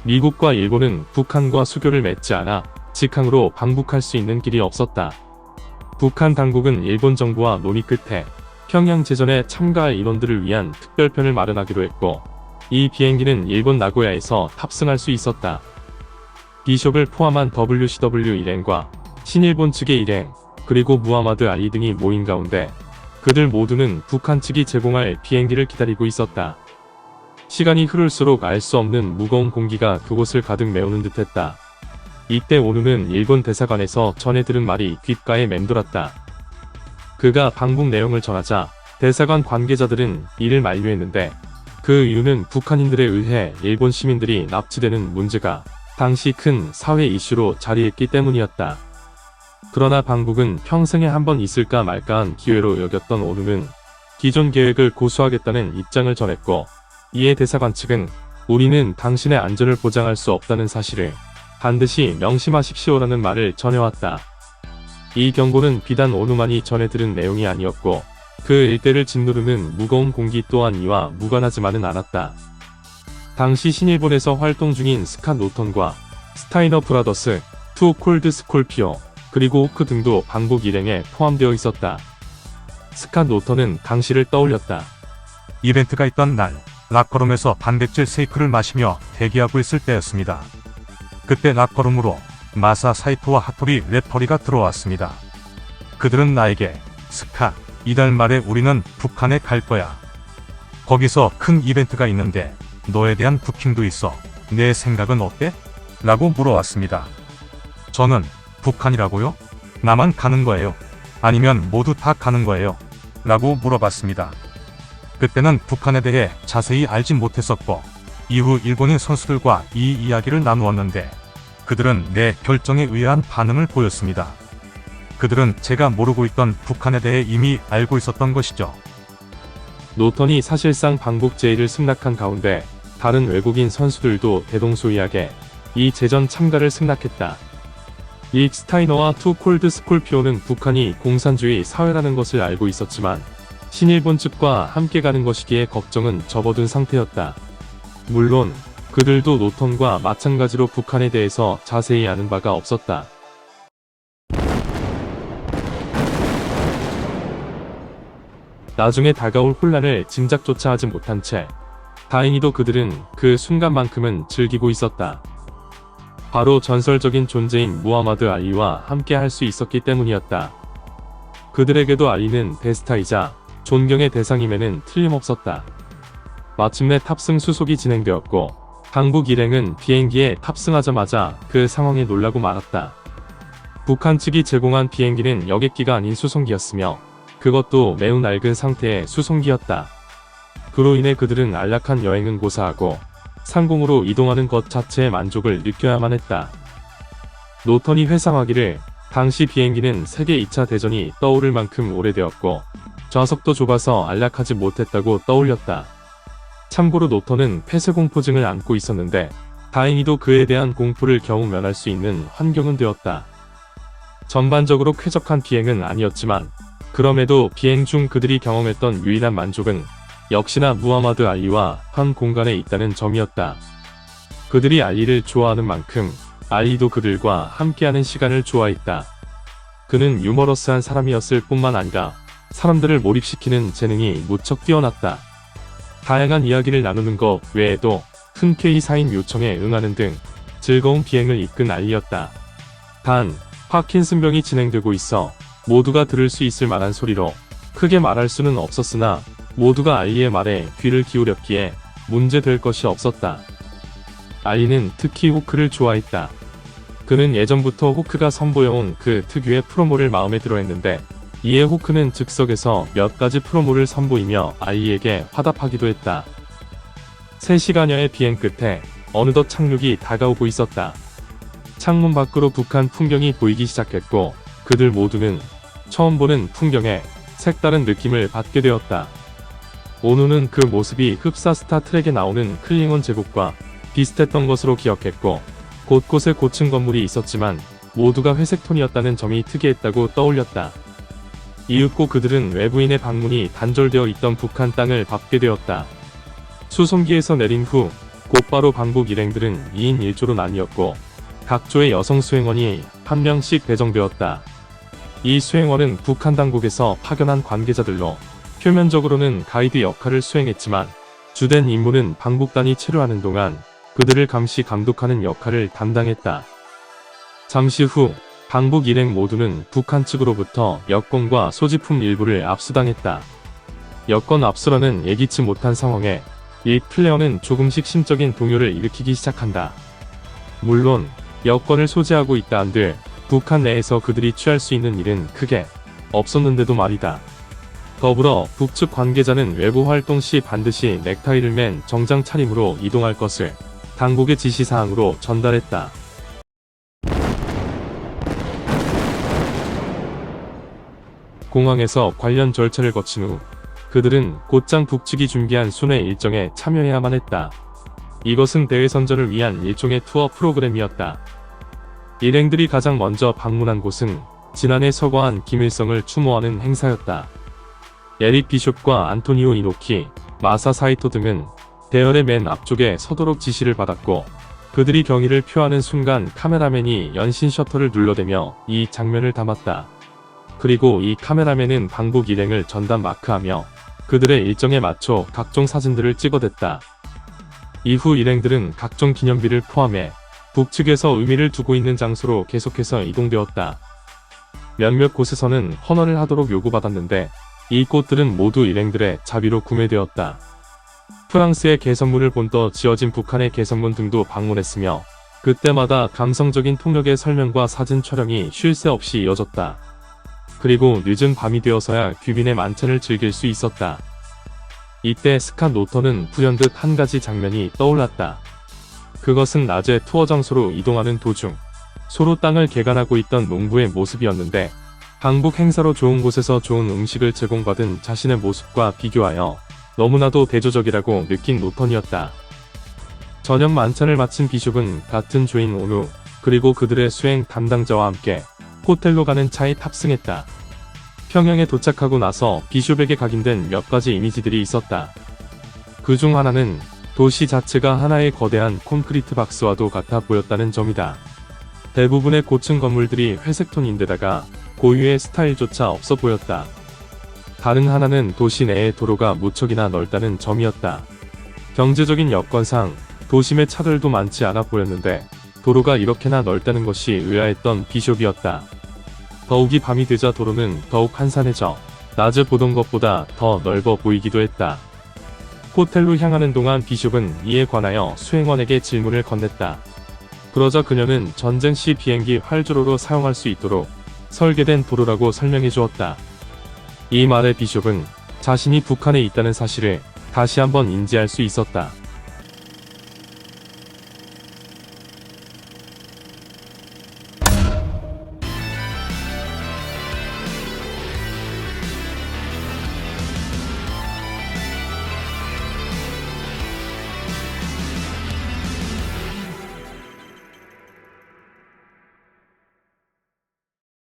미국과 일본은 북한과 수교를 맺지 않아 직항으로 방북할 수 있는 길이 없었다. 북한 당국은 일본 정부와 논의 끝에 평양 제전에 참가할 인원들을 위한 특별편을 마련하기로 했고, 이 비행기는 일본 나고야에서 탑승할 수 있었다. 비숍을 포함한 WCW 일행과 신일본 측의 일행, 그리고 무하마드 알리 등이 모인 가운데 그들 모두는 북한 측이 제공할 비행기를 기다리고 있었다. 시간이 흐를수록 알 수 없는 무거운 공기가 그곳을 가득 메우는 듯했다. 이때 오누는 일본 대사관에서 전해 들은 말이 귓가에 맴돌았다. 그가 방북 내용을 전하자 대사관 관계자들은 이를 만류했는데, 그 이유는 북한인들에 의해 일본 시민들이 납치되는 문제가 당시 큰 사회 이슈로 자리했기 때문이었다. 그러나 방북은 평생에 한 번 있을까 말까한 기회로 여겼던 오누는 기존 계획을 고수하겠다는 입장을 전했고, 이에 대사관 측은 우리는 당신의 안전을 보장할 수 없다는 사실을 반드시 명심하십시오라는 말을 전해왔다. 이 경고는 비단 오누만이 전해 들은 내용이 아니었고, 그 일대를 짓누르는 무거운 공기 또한 이와 무관하지만은 않았다. 당시 신일본에서 활동 중인 스캇 노턴과 스타이너 브라더스, 투 콜드 스콜피오, 그리고 호크 등도 방북 일행에 포함되어 있었다. 스캇 노턴은 당시를 떠올렸다. 이벤트가 있던 날, 락커룸에서 단백질 세이크를 마시며 대기하고 있을 때였습니다. 그때 락커룸으로 마사 사이토와 하토리 레퍼리가 들어왔습니다. 그들은 나에게 스카, 이달 말에 우리는 북한에 갈 거야. 거기서 큰 이벤트가 있는데 너에 대한 부킹도 있어. 내 생각은 어때? 라고 물어왔습니다. 저는 북한이라고요? 나만 가는 거예요? 아니면 모두 다 가는 거예요? 라고 물어봤습니다. 그때는 북한에 대해 자세히 알지 못했었고, 이후 일본인 선수들과 이 이야기를 나누었는데 그들은 내 결정에 의아한 반응을 보였습니다. 그들은 제가 모르고 있던 북한에 대해 이미 알고 있었던 것이죠. 노턴이 사실상 방북 제의를 승낙한 가운데 다른 외국인 선수들도 대동소이하게 이 제전 참가를 승낙했다. 릭 스타이너와 투 콜드 스콜피오는 북한이 공산주의 사회라는 것을 알고 있었지만 신일본 측과 함께 가는 것이기에 걱정은 접어둔 상태였다. 물론 그들도 노턴과 마찬가지로 북한에 대해서 자세히 아는 바가 없었다. 나중에 다가올 혼란을 짐작조차 하지 못한 채 다행히도 그들은 그 순간만큼은 즐기고 있었다. 바로 전설적인 존재인 무하마드 알리와 함께 할 수 있었기 때문이었다. 그들에게도 알리는 대스타이자 존경의 대상임에는 틀림없었다. 마침내 탑승 수속이 진행되었고, 방북 일행은 비행기에 탑승하자마자 그 상황에 놀라고 말았다. 북한 측이 제공한 비행기는 여객기가 아닌 수송기였으며 그것도 매우 낡은 상태의 수송기였다. 그로 인해 그들은 안락한 여행은 고사하고 상공으로 이동하는 것 자체의 만족을 느껴야만 했다. 노턴이 회상하기를 당시 비행기는 세계 2차 대전이 떠오를 만큼 오래되었고 좌석도 좁아서 안락하지 못했다고 떠올렸다. 참고로 노턴은 폐쇄공포증을 안고 있었는데 다행히도 그에 대한 공포를 겨우 면할 수 있는 환경은 되었다. 전반적으로 쾌적한 비행은 아니었지만 그럼에도 비행 중 그들이 경험했던 유일한 만족은 역시나 무하마드 알리와 한 공간에 있다는 점이었다. 그들이 알리를 좋아하는 만큼 알리도 그들과 함께하는 시간을 좋아했다. 그는 유머러스한 사람이었을 뿐만 아니라 사람들을 몰입시키는 재능이 무척 뛰어났다. 다양한 이야기를 나누는 것 외에도 흔쾌히 사인 요청에 응하는 등 즐거운 비행을 이끈 알리였다. 단, 파킨슨병이 진행되고 있어 모두가 들을 수 있을 만한 소리로 크게 말할 수는 없었으나 모두가 알리의 말에 귀를 기울였기에 문제될 것이 없었다. 알리는 특히 호크를 좋아했다. 그는 예전부터 호크가 선보여온 그 특유의 프로모를 마음에 들어했는데 이에 호크는 즉석에서 몇 가지 프로모를 선보이며 알리에게 화답하기도 했다. 3시간여의 비행 끝에 어느덧 착륙이 다가오고 있었다. 창문 밖으로 북한 풍경이 보이기 시작했고 그들 모두는 처음 보는 풍경에 색다른 느낌을 받게 되었다. 오누는 그 모습이 흡사 스타트랙에 나오는 클링온 제국과 비슷했던 것으로 기억했고 곳곳에 고층 건물이 있었지만 모두가 회색 톤이었다는 점이 특이했다고 떠올렸다. 이윽고 그들은 외부인의 방문이 단절되어 있던 북한 땅을 밟게 되었다. 수송기에서 내린 후 곧바로 방북 일행들은 2인 1조로 나뉘었고 각 조의 여성 수행원이 한 명씩 배정되었다. 이 수행원은 북한 당국에서 파견한 관계자들로 표면적으로는 가이드 역할을 수행했지만 주된 임무는 방북단이 체류하는 동안 그들을 감시 감독하는 역할을 담당했다. 잠시 후 방북 일행 모두는 북한 측으로부터 여권과 소지품 일부를 압수당했다. 여권 압수라는 예기치 못한 상황에 이 플레어는 조금씩 심적인 동요를 일으키기 시작한다. 물론 여권을 소지하고 있다 한들 북한 내에서 그들이 취할 수 있는 일은 크게 없었는데도 말이다. 더불어 북측 관계자는 외부 활동 시 반드시 넥타이를 맨 정장 차림으로 이동할 것을 당국의 지시사항으로 전달했다. 공항에서 관련 절차를 거친 후 그들은 곧장 북측이 준비한 순회 일정에 참여해야만 했다. 이것은 대회 선전을 위한 일종의 투어 프로그램이었다. 일행들이 가장 먼저 방문한 곳은 지난해 서거한 김일성을 추모하는 행사였다. 에릭 비숍과 안토니오 이노키, 마사 사이토 등은 대열의 맨 앞쪽에 서도록 지시를 받았고 그들이 경의를 표하는 순간 카메라맨이 연신 셔터를 눌러대며 이 장면을 담았다. 그리고 이 카메라맨은 방북 일행을 전담 마크하며 그들의 일정에 맞춰 각종 사진들을 찍어댔다. 이후 일행들은 각종 기념비를 포함해 북측에서 의미를 두고 있는 장소로 계속해서 이동되었다. 몇몇 곳에서는 헌화를 하도록 요구받았는데 이 꽃들은 모두 일행들의 자비로 구매되었다. 프랑스의 개선문을 본떠 지어진 북한의 개선문 등도 방문했으며 그때마다 감성적인 통역의 설명과 사진 촬영이 쉴 새 없이 이어졌다. 그리고 늦은 밤이 되어서야 귀빈의 만찬을 즐길 수 있었다. 이때 스캇 노터는 불현듯 한 가지 장면이 떠올랐다. 그것은 낮에 투어 장소로 이동하는 도중 소로 땅을 개간하고 있던 농부의 모습이었는데 방북 행사로 좋은 곳에서 좋은 음식을 제공받은 자신의 모습과 비교하여 너무나도 대조적이라고 느낀 노턴이었다. 저녁 만찬을 마친 비숍은 같은 조인 오누 그리고 그들의 수행 담당자와 함께 호텔로 가는 차에 탑승했다. 평양에 도착하고 나서 비숍에게 각인된 몇 가지 이미지들이 있었다. 그 중 하나는 도시 자체가 하나의 거대한 콘크리트 박스와도 같아 보였다는 점이다. 대부분의 고층 건물들이 회색톤인데다가 고유의 스타일조차 없어 보였다. 다른 하나는 도시 내의 도로가 무척이나 넓다는 점이었다. 경제적인 여건상 도심에 차들도 많지 않아 보였는데 도로가 이렇게나 넓다는 것이 의아했던 비숍이었다. 더욱이 밤이 되자 도로는 더욱 한산해져 낮에 보던 것보다 더 넓어 보이기도 했다. 호텔로 향하는 동안 비숍은 이에 관하여 수행원에게 질문을 건넸다. 그러자 그녀는 전쟁 시 비행기 활주로로 사용할 수 있도록 설계된 도로라고 설명해 주었다. 이 말에 비숍은 자신이 북한에 있다는 사실을 다시 한번 인지할 수 있었다.